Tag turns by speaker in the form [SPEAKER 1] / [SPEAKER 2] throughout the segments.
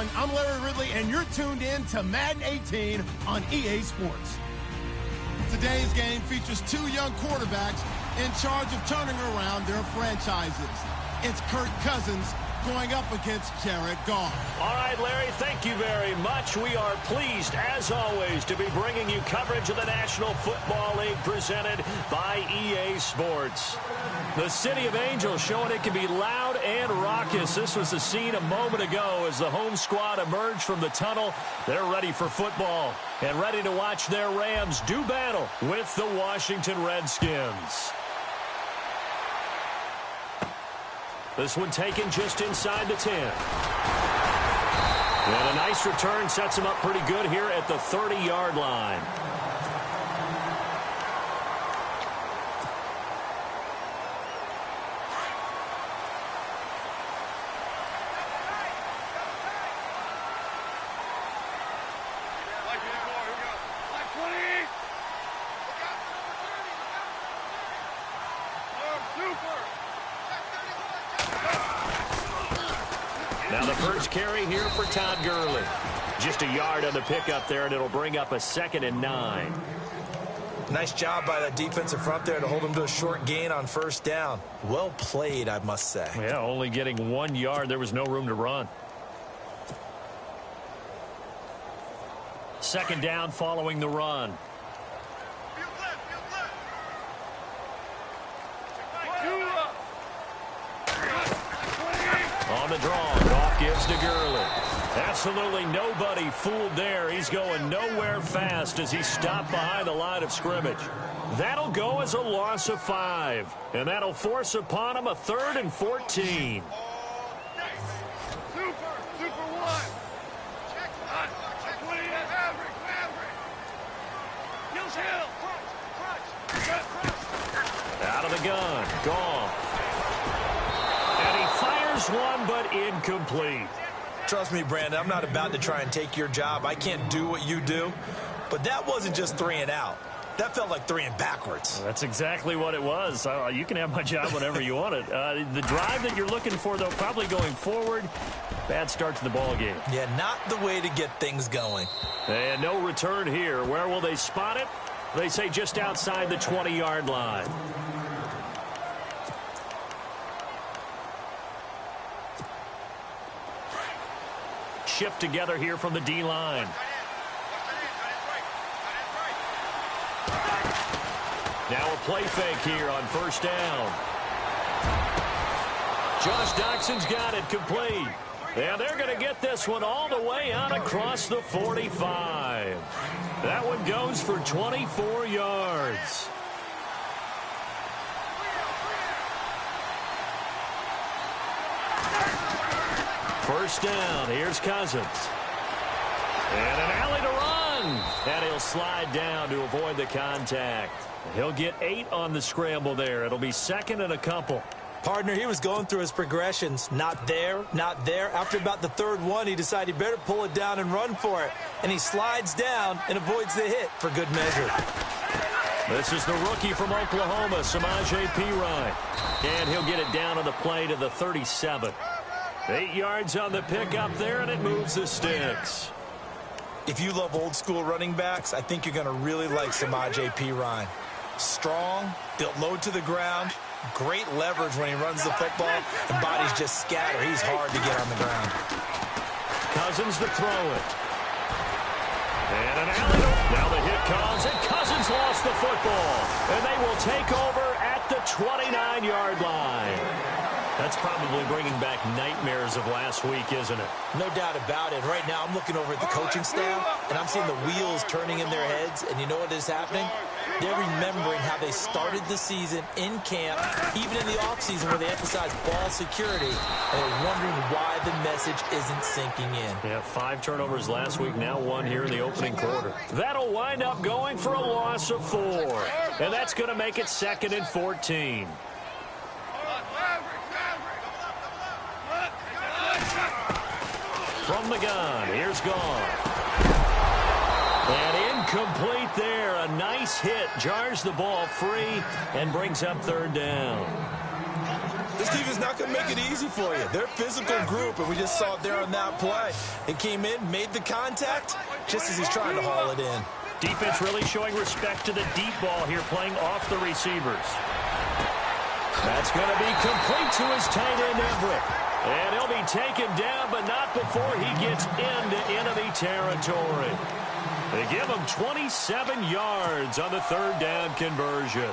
[SPEAKER 1] everyone. I'm Larry Ridley, and you're tuned in to Madden 18 on EA Sports. Today's game features two young quarterbacks in charge of turning around their franchises. It's Kirk Cousins going up against Jared Goff.
[SPEAKER 2] All right, Larry, thank you very much. We are pleased, as always, to be bringing you coverage of the National Football League presented by EA Sports. The City of Angels showing it can be loud and raucous. This was the scene a moment ago as the home squad emerged from the tunnel. They're ready for football and ready to watch their Rams do battle with the Washington Redskins. This one taken just inside the 10. And a nice return sets him up pretty good here at the 30-yard line. Now the first carry here for Todd Gurley. Just a yard on the pickup there, and it'll bring up a 2nd and 9.
[SPEAKER 3] Nice job by the defensive front there to hold him to a short gain on first down. Well played, I must say.
[SPEAKER 2] Yeah, only getting 1 yard. There was no room to run. 2nd down following the run. On the draw, Goff gives to Gurley. Absolutely nobody fooled there. He's going nowhere fast as he stopped behind the line of scrimmage. That'll go as a loss of 5. And that'll force upon him a 3rd and 14. Out of the gun, Goff. One, but incomplete.
[SPEAKER 3] Trust me, Brandon, I'm not about to try and take your job. I can't do what you do. But that wasn't just 3 and out. That felt like 3 and backwards.
[SPEAKER 2] That's exactly what it was. You can have my job whenever you want it. The drive that you're looking for, though, probably going forward. Bad start to the ball game.
[SPEAKER 3] Yeah, not the way to get things going.
[SPEAKER 2] And no return here. Where will they spot it? They say just outside the 20-yard line. Shift together here from the D-line. Now a play fake here on first down. Josh Doxson's got it complete. And they're going to get this one all the way out across the 45. That one goes for 24 yards. First down, here's Cousins. And an alley to run. And he'll slide down to avoid the contact. He'll get 8 on the scramble there. It'll be 2nd and a couple.
[SPEAKER 3] Partner, he was going through his progressions. Not there, not there. After about the 3rd one, he decided he better pull it down and run for it. And he slides down and avoids the hit for good measure.
[SPEAKER 2] This is the rookie from Oklahoma, Samaje Perine. And he'll get it down on the play to the 37. 8 yards on the pickup there, and it moves the sticks.
[SPEAKER 3] If you love old-school running backs, I think you're going to really like Samaje Perine. Strong, built low to the ground, great leverage when he runs the football, and bodies just scatter. He's hard to get on the ground.
[SPEAKER 2] Cousins to throw it. And an alley. Now the hit comes, and Cousins lost the football. And they will take over at the 29-yard line. That's probably bringing back nightmares of last week, isn't it?
[SPEAKER 3] No doubt about it. Right now, I'm looking over at the coaching staff, and I'm seeing the wheels turning in their heads. And you know what is happening? They're remembering how they started the season in camp, even in the offseason where they emphasized ball security, and they're wondering why the message isn't sinking in.
[SPEAKER 2] Yeah, 5 turnovers last week, now 1 here in the opening quarter. That'll wind up going for a loss of 4, and that's going to make it 2nd and 14. From the gun, here's Goff. And incomplete there. A nice hit. Jars the ball free and brings up 3rd down.
[SPEAKER 3] This defense is not going to make it easy for you. They're a physical group, and we just saw it there on that play. It came in, made the contact, just as he's trying to haul it in.
[SPEAKER 2] Defense really showing respect to the deep ball here, playing off the receivers. That's going to be complete to his tight end, Everett. And he'll be taken down, but not before he gets into enemy territory. They give him 27 yards on the third down conversion.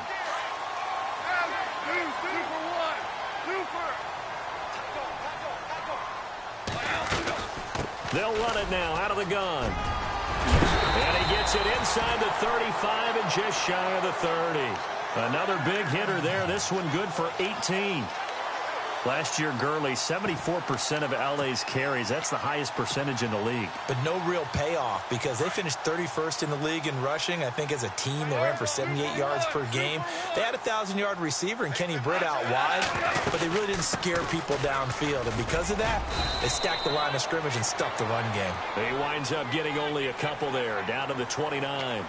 [SPEAKER 2] They'll run it now out of the gun. And he gets it inside the 35 and just shy of the 30. Another big hitter there. This one good for 18. Last year, Gurley, 74% of LA's carries. That's the highest percentage in the league.
[SPEAKER 3] But no real payoff because they finished 31st in the league in rushing. I think as a team, they ran for 78 yards per game. They had a 1,000-yard receiver and Kenny Britt out wide, but they really didn't scare people downfield. And because of that, they stacked the line of scrimmage and stuffed the run game.
[SPEAKER 2] He winds up getting only a couple there, down to the 29.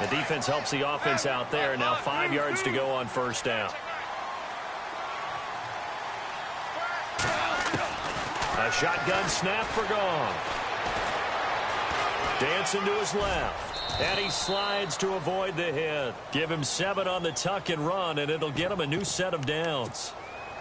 [SPEAKER 2] The defense helps the offense out there. Now 5 yards to go on first down. A shotgun snap for Goff. Dancing to his left. And he slides to avoid the hit. Give him 7 on the tuck and run, and it'll get him a new set of downs.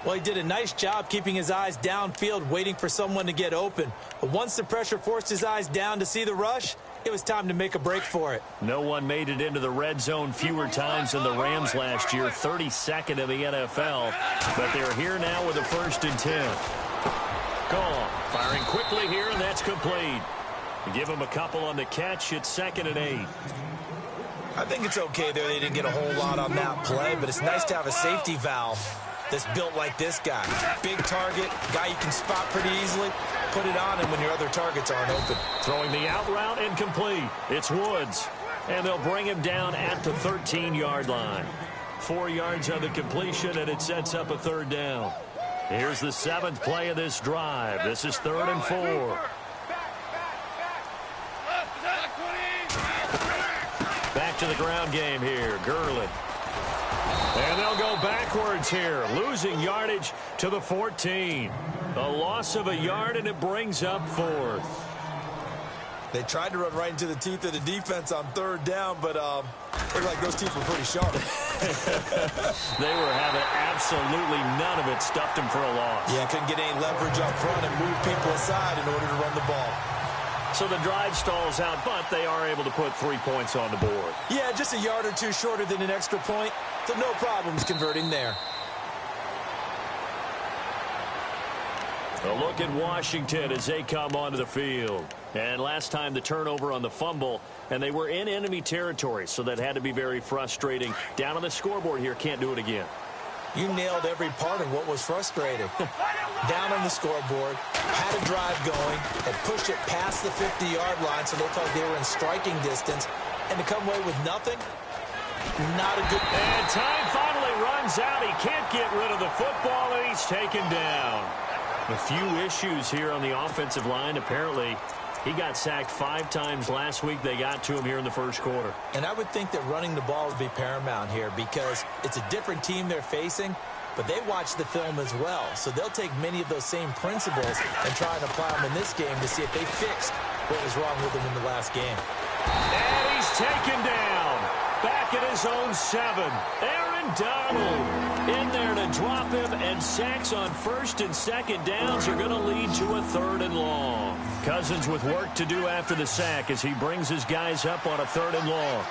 [SPEAKER 3] Well, he did a nice job keeping his eyes downfield, waiting for someone to get open. But once the pressure forced his eyes down to see the rush, it was time to make a break for it.
[SPEAKER 2] No one made it into the red zone fewer times than the Rams last year, 32nd in the NFL. But they're here now with a 1st and 10. Goff firing quickly here, and that's complete. Give him a couple on the catch. It's 2nd and 8.
[SPEAKER 3] I think it's okay there. They didn't get a whole lot on that play, but it's nice to have a safety valve that's built like this guy. Big target, guy you can spot pretty easily. Put it on him when your other targets aren't open.
[SPEAKER 2] Throwing the out route incomplete. It's Woods. And they'll bring him down at the 13-yard line. 4 yards on the completion, and it sets up a 3rd down. Here's the 7th play of this drive. This is 3rd and 4. Back to the ground game here. Gurley. And they'll go backwards here, losing yardage to the 14. A loss of a yard, and it brings up 4th.
[SPEAKER 3] They tried to run right into the teeth of the defense on 3rd down, but looked like those teeth were pretty sharp.
[SPEAKER 2] They were having absolutely none of it. Stuffed them for a loss.
[SPEAKER 3] Yeah, couldn't get any leverage up front and move people aside in order to run the ball.
[SPEAKER 2] So the drive stalls out, but they are able to put 3 points on the board.
[SPEAKER 3] Yeah, just a yard or two shorter than an extra point, so no problems converting there.
[SPEAKER 2] A look at Washington as they come onto the field. And last time the turnover on the fumble, and they were in enemy territory, so that had to be very frustrating. Down on the scoreboard here, can't do it again.
[SPEAKER 3] You nailed every part of what was frustrating. Down on the scoreboard, had a drive going, and pushed it past the 50-yard line so they thought they were in striking distance, and to come away with nothing, not a good...
[SPEAKER 2] And time finally runs out. He can't get rid of the football, and he's taken down. A few issues here on the offensive line. Apparently, he got sacked 5 times last week. They got to him here in the first quarter.
[SPEAKER 3] And I would think that running the ball would be paramount here because it's a different team they're facing, but they watch the film as well. So they'll take many of those same principles and try and apply them in this game to see if they fixed what was wrong with them in the last game.
[SPEAKER 2] And he's taken down. Back at his own 7. Aaron Donald in there to drop him, and sacks on 1st and 2nd downs are going to lead to a 3rd and long. Cousins with work to do after the sack as he brings his guys up on a 3rd and long.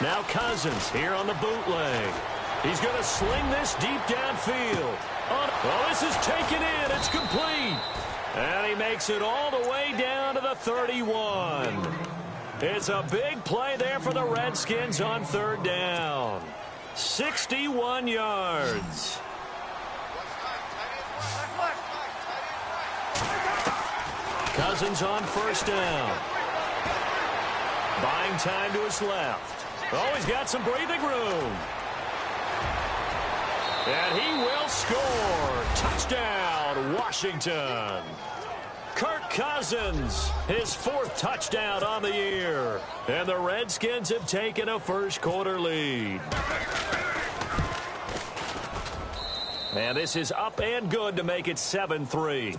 [SPEAKER 2] Now Cousins here on the bootleg. He's going to sling this deep downfield. Oh, this is taken in. It's complete. And he makes it all the way down to the 31. It's a big play there for the Redskins on 3rd down. 61 yards. Cousins on 1st down. Buying time to his left. Oh, he's got some breathing room. And he will score. Touchdown, Washington. Kurt Kirk Cousins, his 4th touchdown on the year. And the Redskins have taken a first-quarter lead. And this is up and good to make it 7-3.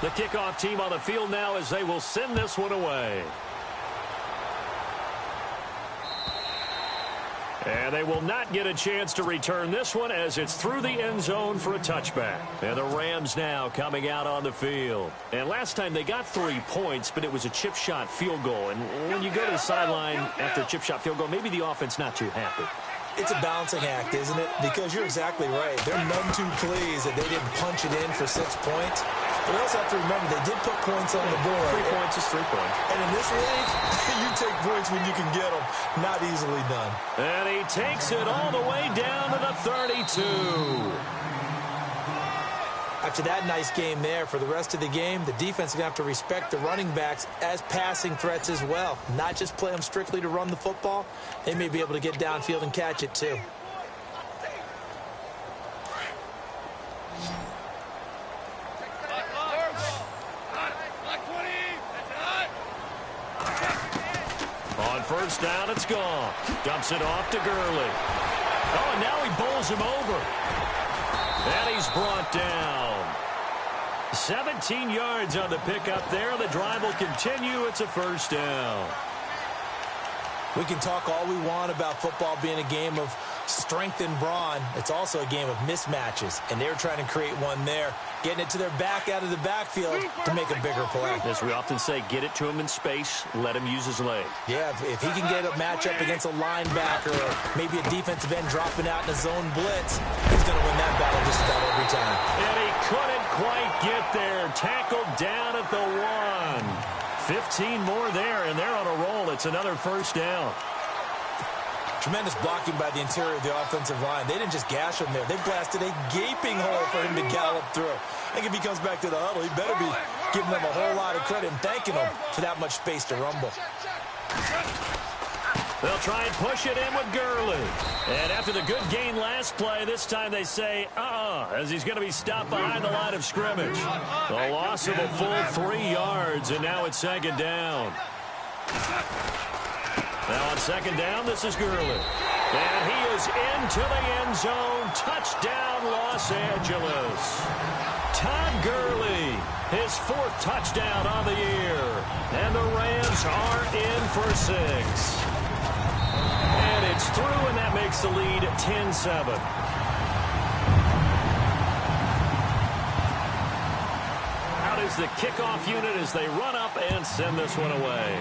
[SPEAKER 2] The kickoff team on the field now as they will send this one away. And they will not get a chance to return this one as it's through the end zone for a touchback. And the Rams now coming out on the field. And last time they got 3 points, but it was a chip shot field goal. And when you go to the sideline after a chip shot field goal, maybe the offense not too happy.
[SPEAKER 3] It's a balancing act, isn't it? Because you're exactly right. They're none too pleased that they didn't punch it in for 6 points. But we also have to remember they did put points on the board.
[SPEAKER 2] 3 points is 3 points.
[SPEAKER 3] And in this league, you take points when you can get them. Not easily done.
[SPEAKER 2] And he takes it all the way down to the 32.
[SPEAKER 3] After that nice game there, for the rest of the game, the defense is going to have to respect the running backs as passing threats as well. Not just play them strictly to run the football. They may be able to get downfield and catch it too.
[SPEAKER 2] On first down, it's gone. Dumps it off to Gurley. Oh, and now he bowls him over. And he's brought down. 17 yards on the pickup there. The drive will continue. It's a first down.
[SPEAKER 3] We can talk all we want about football being a game of strength and brawn. It's also a game of mismatches, and they're trying to create one there, getting it to their back out of the backfield to make a bigger play.
[SPEAKER 2] As we often say, get it to him in space, let him use his leg.
[SPEAKER 3] Yeah, if he can get a matchup against a linebacker or maybe a defensive end dropping out in a zone blitz, he's going to win that battle just about every time.
[SPEAKER 2] And he couldn't quite get there. Tackled down at the 1. 15 more there, and they're on a roll. It's another first down.
[SPEAKER 3] Tremendous blocking by the interior of the offensive line. They didn't just gash him there. They blasted a gaping hole for him to gallop through. I think if he comes back to the huddle, he better be giving them a whole lot of credit and thanking them for that much space to rumble.
[SPEAKER 2] They'll try and push it in with Gurley. And after the good gain last play, this time they say, as he's going to be stopped behind the line of scrimmage. The loss of a full 3 yards, and now it's second down. Now on second down, this is Gurley. And he is into the end zone. Touchdown, Los Angeles. Todd Gurley, his 4th touchdown on the year. And the Rams are in for 6. And it's through, and that makes the lead 10-7. Out is the kickoff unit as they run up and send this one away.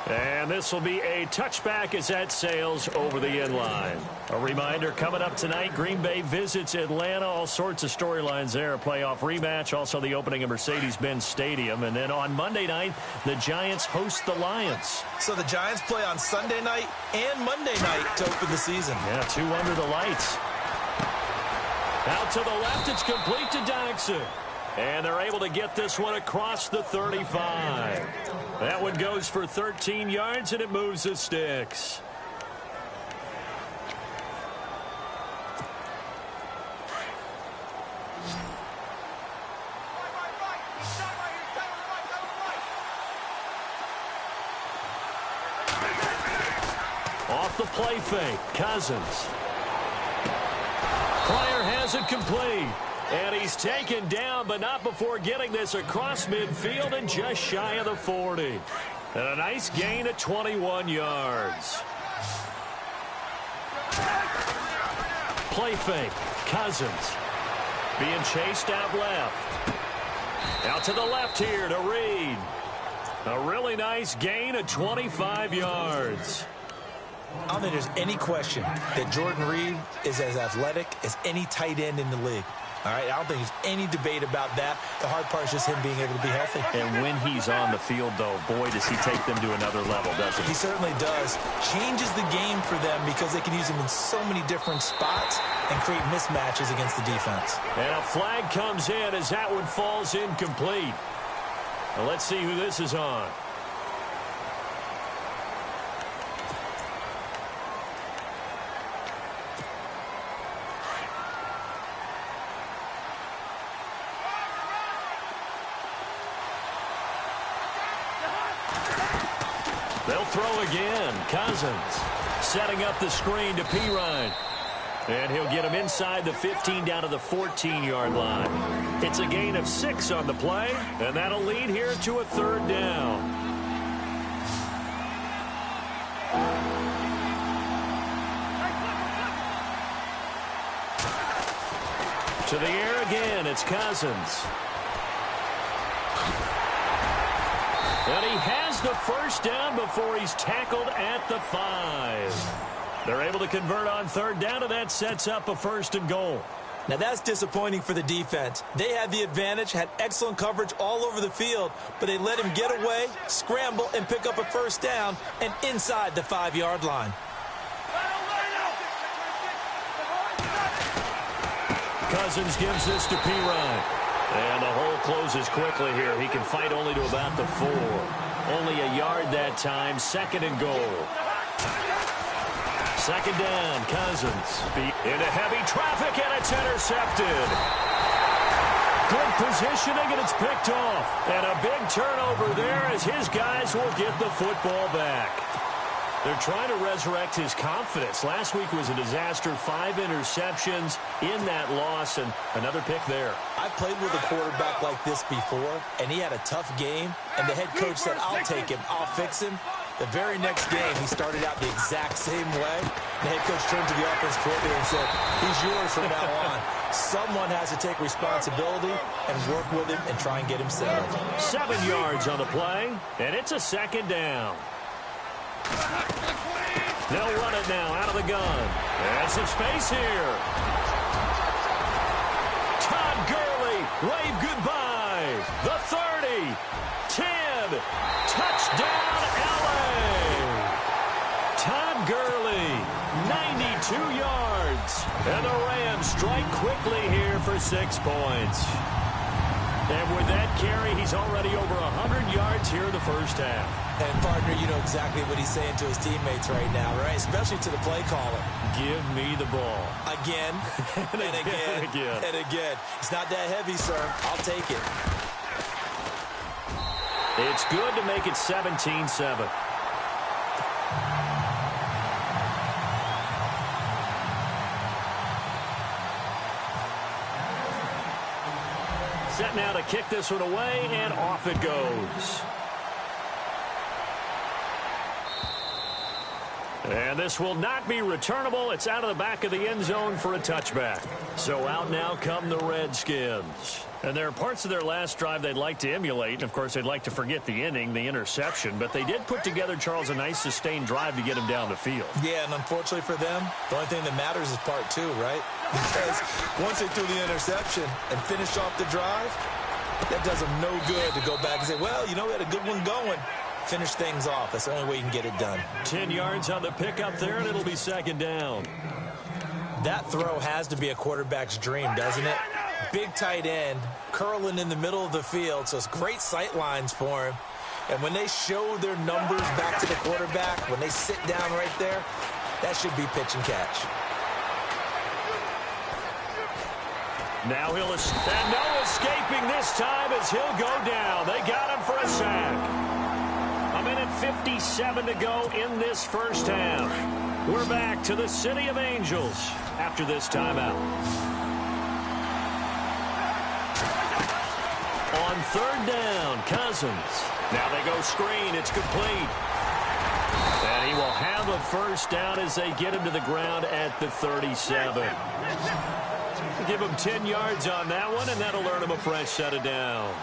[SPEAKER 2] And this will be a touchback as that sails over the end line. A reminder, coming up tonight, Green Bay visits Atlanta. All sorts of storylines there. A playoff rematch, also the opening of Mercedes-Benz Stadium. And then on Monday night, the Giants host the Lions.
[SPEAKER 3] So the Giants play on Sunday night and Monday night to open the season.
[SPEAKER 2] Yeah, 2 under the lights. Out to the left, it's complete to Dodson. And they're able to get this one across the 35. That one goes for 13 yards, and it moves the sticks. Off the play fake, Cousins. Pryor has it complete. And he's taken down, but not before getting this across midfield and just shy of the 40. And a nice gain of 21 yards. Play fake. Cousins being chased out left. Out to the left here to Reed. A really nice gain of 25 yards.
[SPEAKER 3] I don't think there's any question that Jordan Reed is as athletic as any tight end in the league. All right, I don't think there's any debate about that. The hard part is just him being able to be healthy.
[SPEAKER 2] And when he's on the field, though, boy, does he take them to another level, doesn't he?
[SPEAKER 3] He certainly does. Changes the game for them because they can use him in so many different spots and create mismatches against the defense.
[SPEAKER 2] And a flag comes in as that one falls incomplete. Now let's see who this is on. throw again. Cousins setting up the screen to Pirine. And he'll get him inside the 15 down to the 14-yard line. It's a gain of 6 on the play, and that'll lead here to a 3rd down. To the air again, it's Cousins. And he has the 1st down before he's tackled at the 5. They're able to convert on 3rd down, and that sets up a 1st and goal.
[SPEAKER 3] Now that's disappointing for the defense. They had the advantage, had excellent coverage all over the field, but they let him get away, scramble, and pick up a 1st down and inside the 5-yard line.
[SPEAKER 2] Cousins gives this to Pirine. And the hole closes quickly here. He can fight only to about the 4. Only a yard that time. 2nd and goal. 2nd down. Cousins into heavy traffic, and it's intercepted. Good positioning, and it's picked off. And a big turnover there as his guys will get the football back. They're trying to resurrect his confidence. Last week was a disaster. 5 interceptions in that loss, and another pick there.
[SPEAKER 3] I've played with a quarterback like this before, and he had a tough game, and the head coach said, I'll take him, I'll fix him. The very next game, he started out the exact same way. The head coach turned to the offense coordinator and said, he's yours from now on. Someone has to take responsibility and work with him and try and get him settled.
[SPEAKER 2] 7 yards on the play, and it's a 2nd down. They'll run it now out of the gun. And some space here. Todd Gurley, wave goodbye. The 30, 10, touchdown LA. Todd Gurley, 92 yards. And the Rams strike quickly here for 6 points. And with that carry, he's already over 100 yards here in the 1st half.
[SPEAKER 3] And, partner, you know exactly what he's saying to his teammates right now, right? Especially to the play caller.
[SPEAKER 2] Give me the ball.
[SPEAKER 3] Again, and again, and again. It's not that heavy, sir. I'll take it.
[SPEAKER 2] It's good to make it 17-7. Set now to kick this one away, and off it goes. And this will not be returnable. It's out of the back of the end zone for a touchback. So out now come the Redskins. And there are parts of their last drive they'd like to emulate. And, of course, they'd like to forget the inning, the interception. But they did put together, Charles, a nice sustained drive to get him down the field.
[SPEAKER 3] Yeah, and unfortunately for them, the only thing that matters is part 2, right? Because once they threw the interception and finished off the drive, that does them no good to go back and say, well, you know, we had a good one going. Finish things off. That's the only way you can get it done.
[SPEAKER 2] 10 yards on the pickup there, and it'll be 2nd down.
[SPEAKER 3] That throw has to be a quarterback's dream, doesn't it? Big tight end, curling in the middle of the field, so it's great sight lines for him. And when they show their numbers back to the quarterback, when they sit down right there, that should be pitch and catch.
[SPEAKER 2] Now he'll and no escaping this time as he'll go down. They got him for a sack. A minute 57 to go in this 1st half. We're back to the City of Angels after this timeout. On 3rd down, Cousins. Now they go screen. It's complete. And he will have a 1st down as they get him to the ground at the 37. Give him 10 yards on that one, and that'll earn him a fresh set of downs.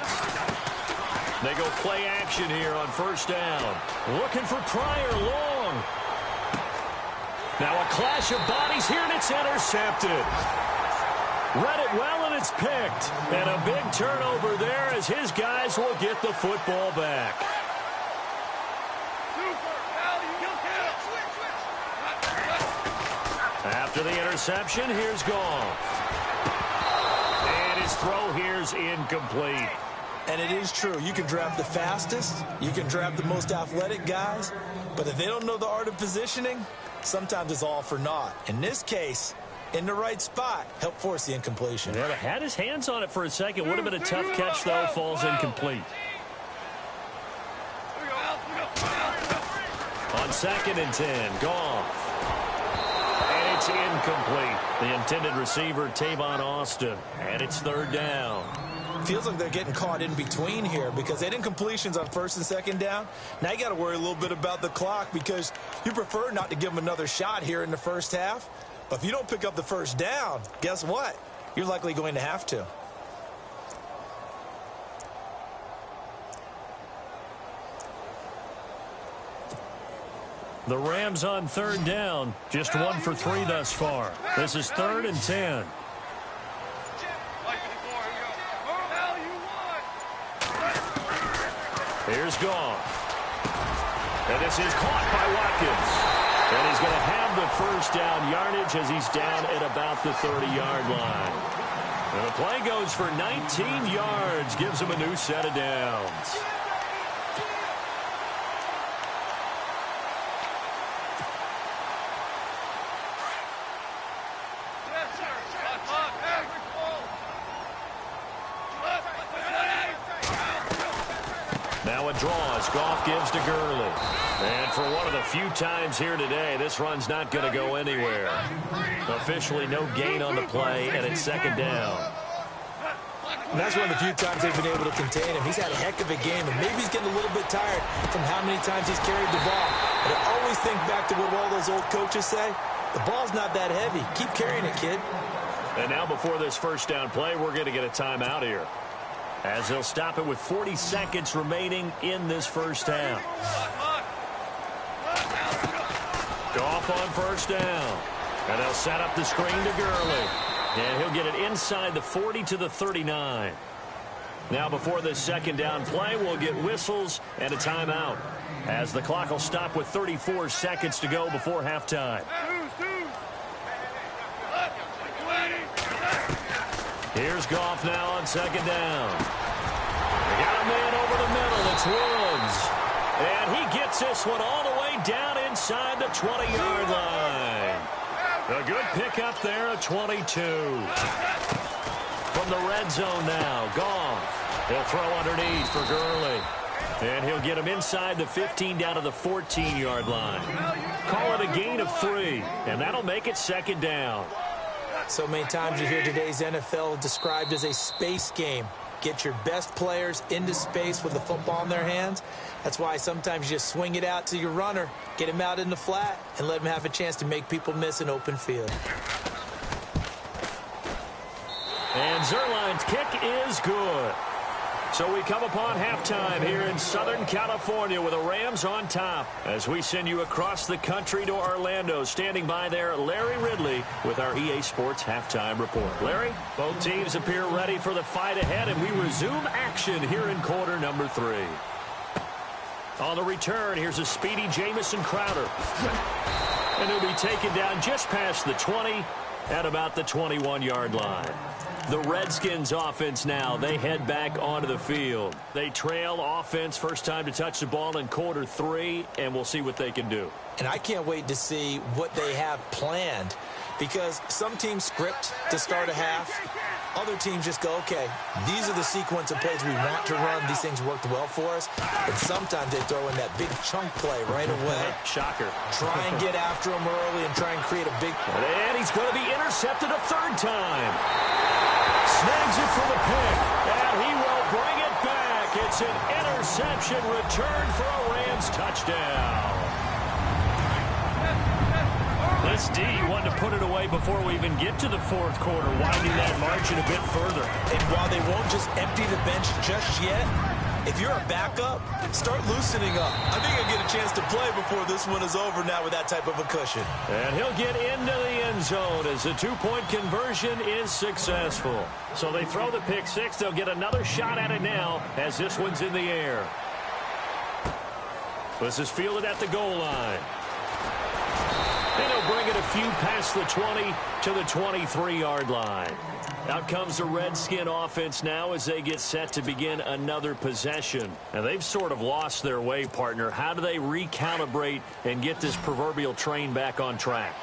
[SPEAKER 2] They go play action here on 1st down. Looking for Pryor long. Now a clash of bodies here, and it's intercepted. Read it well, and it's picked. And a big turnover there as his guys will get the football back. After the interception, here's Goff. And his throw here's incomplete.
[SPEAKER 3] And it is true. You can draft the fastest. You can draft the most athletic guys. But if they don't know the art of positioning, sometimes it's all for naught. In this case, in the right spot, help force the incompletion.
[SPEAKER 2] Yeah, had his hands on it for a second. Would have been a tough catch, though. Falls incomplete. 2nd and 10. Goff. And it's incomplete. The intended receiver, Tavon Austin. And it's 3rd down.
[SPEAKER 3] Feels like they're getting caught in between here because they did incompletions on 1st and 2nd down. Now you got to worry a little bit about the clock because you prefer not to give them another shot here in the first half. But if you don't pick up the 1st down, guess what? You're likely going to have to.
[SPEAKER 2] The Rams on 3rd down. Just 1 for 3 thus far. This is 3rd and 10. Here's Goff. And this is caught by Watkins. And he's going to have the 1st down yardage as he's down at about the 30-yard line. And the play goes for 19 yards. Gives him a new set of downs. Now a draw as Goff gives to Gurley. And for one of the few times here today, this run's not going to go anywhere. Officially no gain on the play, and it's 2nd down.
[SPEAKER 3] And that's one of the few times they've been able to contain him. He's had a heck of a game, and maybe he's getting a little bit tired from how many times he's carried the ball. But I always think back to what all those old coaches say. The ball's not that heavy. Keep carrying it, kid.
[SPEAKER 2] And now before this 1st down play, we're going to get a timeout here, as they'll stop it with 40 seconds remaining in this 1st half. Goff on 1st down. And they'll set up the screen to Gurley. And he'll get it inside the 40 to the 39. Now before this 2nd down play, we'll get whistles and a timeout, as the clock will stop with 34 seconds to go before halftime. Here's Goff now on 2nd down. They got a man over the middle. It's Woods. And he gets this one all the way down inside the 20-yard line. A good pickup there at 22. From the red zone now, Goff. He'll throw underneath for Gurley. And he'll get him inside the 15 down to the 14-yard line. Call it a gain of 3, and that'll make it 2nd down.
[SPEAKER 3] So many times you hear today's NFL described as a space game. Get your best players into space with the football in their hands. That's why sometimes you just swing it out to your runner, get him out in the flat, and let him have a chance to make people miss an open field.
[SPEAKER 2] And Zuerlein's kick is good. So we come upon halftime here in Southern California with the Rams on top as we send you across the country to Orlando. Standing by there, Larry Ridley with our EA Sports Halftime Report. Larry, both teams appear ready for the fight ahead, and we resume action here in quarter number 3. On the return, here's a speedy Jamison Crowder. And he'll be taken down just past the 20 at about the 21-yard line. The Redskins offense now, they head back onto the field. They trail offense, first time to touch the ball in quarter 3, and we'll see what they can do.
[SPEAKER 3] And I can't wait to see what they have planned, because some teams script to start a half. Other teams just go, okay, these are the sequence of plays we want to run. These things worked well for us. And sometimes they throw in that big chunk play right away.
[SPEAKER 2] Shocker.
[SPEAKER 3] Try and get after him early and try and create a big...
[SPEAKER 2] And he's going to be intercepted a 3rd time. Snags it for the pick, and he will bring it back. It's an interception return for a Rams touchdown. This D wanted to put it away before we even get to the 4th quarter, widening that margin a bit further.
[SPEAKER 3] And while they won't just empty the bench just yet, if you're a backup, start loosening up. I think he'll get a chance to play before this one is over now with that type of a cushion.
[SPEAKER 2] And he'll get into the end zone as the 2-point conversion is successful. So they throw the pick 6. They'll get another shot at it now as this one's in the air. This is fielded at the goal line. And he'll bring it a few past the 20 to the 23-yard line. Out comes the Redskin offense now as they get set to begin another possession. And they've sort of lost their way, partner. How do they recalibrate and get this proverbial train back on track?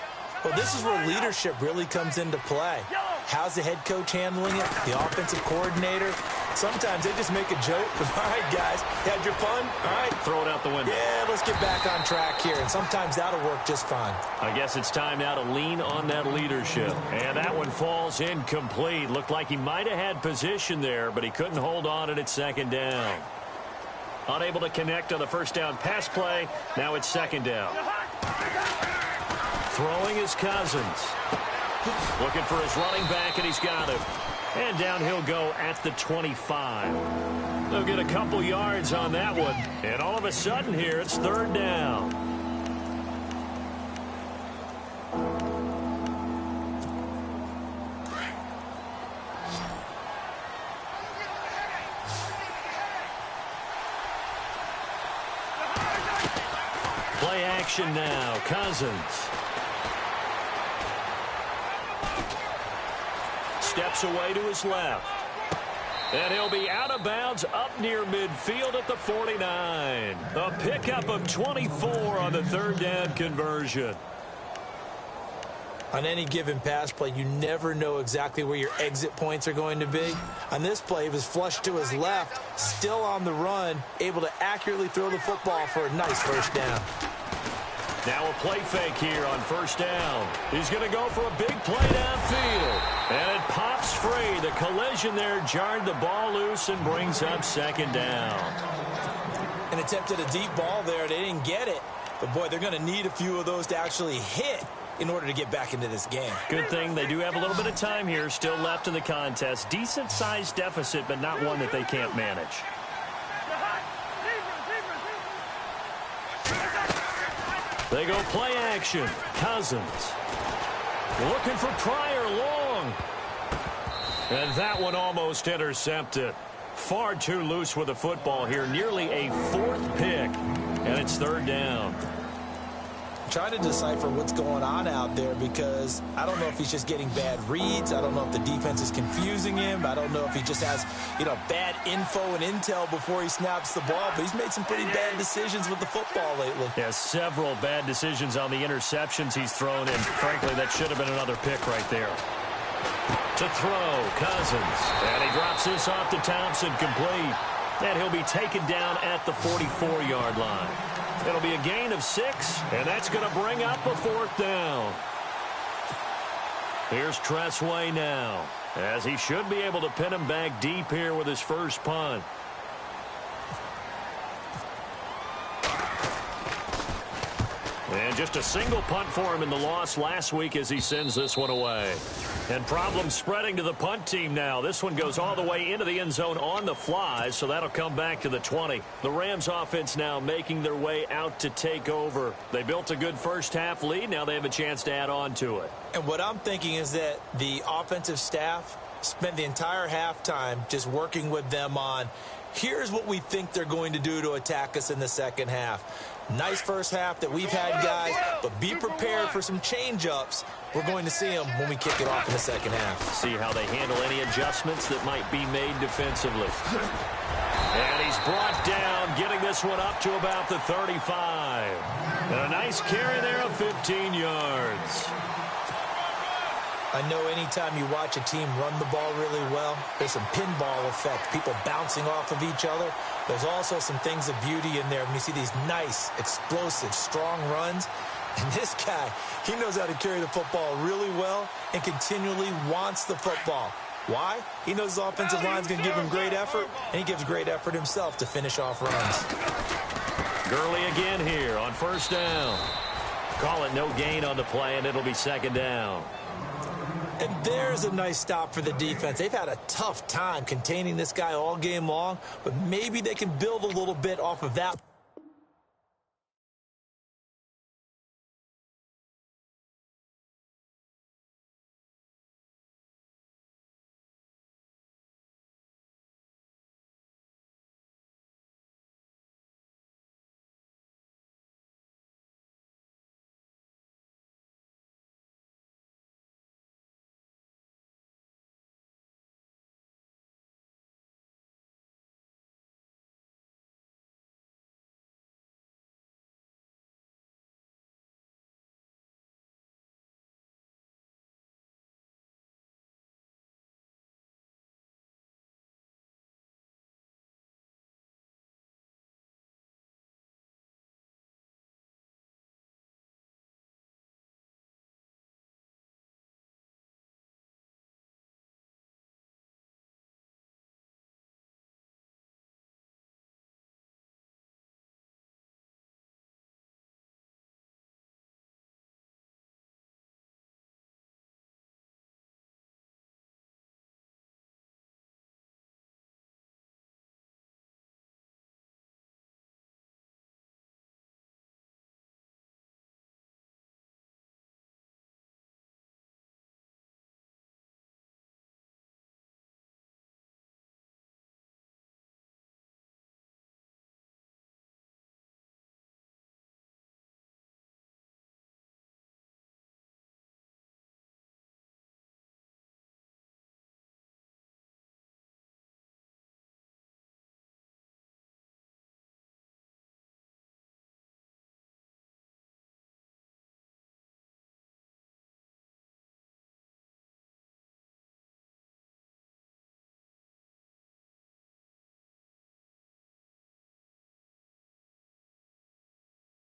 [SPEAKER 3] Well, this is where leadership really comes into play. How's the head coach handling it? The offensive coordinator? Sometimes they just make a joke. All right, guys, had your fun? All right.
[SPEAKER 2] Throw it out the window.
[SPEAKER 3] Yeah, let's get back on track here. And sometimes that'll work just fine.
[SPEAKER 2] I guess it's time now to lean on that leadership. And that one falls incomplete. Looked like he might have had position there, but he couldn't hold on at second down. Unable to connect on the first down pass play. Now it's second down. Throwing is Cousins. Looking for his running back, and he's got him. And down he'll go at the 25. They'll get a couple yards on that one. And all of a sudden here, it's third down. Play action now. Cousins. Steps away to his left. And he'll be out of bounds up near midfield at the 49. A pickup of 24 on the third down conversion.
[SPEAKER 3] On any given pass play, you never know exactly where your exit points are going to be. On this play, he was flushed to his left, still on the run, able to accurately throw the football for a nice first down.
[SPEAKER 2] Now a play fake here on first down. He's going to go for a big play downfield. And it pops free. The collision there jarred the ball loose and brings up second down.
[SPEAKER 3] An attempt at a deep ball there. They didn't get it. But, boy, they're going to need a few of those to actually hit in order to get back into this game.
[SPEAKER 2] Good thing they do have a little bit of time here still left in the contest. Decent-sized deficit, but not one that they can't manage. They go play action. Cousins. Looking for Pryor long. And that one almost intercepted. Far too loose with the football here. Nearly a fourth pick. And it's third down.
[SPEAKER 3] Trying to decipher what's going on out there because I don't know if he's just getting bad reads. I don't know if the defense is confusing him. I don't know if he just has, bad info and intel before he snaps the ball. But he's made some pretty bad decisions with the football lately.
[SPEAKER 2] Yeah, several bad decisions on the interceptions he's thrown in. Frankly, that should have been another pick right there. To throw, Cousins. And he drops this off to Thompson, complete. And he'll be taken down at the 44-yard line. It'll be a gain of 6, and that's going to bring up a fourth down. Here's Tressway now, as he should be able to pin him back deep here with his first punt. And just a single punt for him in the loss last week as he sends this one away. And problems spreading to the punt team now. This one goes all the way into the end zone on the fly, so that'll come back to the 20. The Rams offense now making their way out to take over. They built a good first half lead. Now they have a chance to add on to it.
[SPEAKER 3] And what I'm thinking is that the offensive staff spent the entire halftime just working with them on, here's what we think they're going to do to attack us in the second half. Nice first half that we've had, guys, but be prepared for some change-ups. We're going to see them when we kick it off in the second half.
[SPEAKER 2] See how they handle any adjustments that might be made defensively. And he's brought down, getting this one up to about the 35. And a nice carry there of 15 yards.
[SPEAKER 3] I know anytime you watch a team run the ball really well, there's some pinball effect, people bouncing off of each other. There's also some things of beauty in there when you see these nice, explosive, strong runs. And this guy, he knows how to carry the football really well and continually wants the football. Why? He knows his offensive line's going to give him great effort, and he gives great effort himself to finish off runs.
[SPEAKER 2] Gurley again here on first down. Call it no gain on the play, and it'll be second down.
[SPEAKER 3] And there's a nice stop for the defense. They've had a tough time containing this guy all game long, but maybe they can build a little bit off of that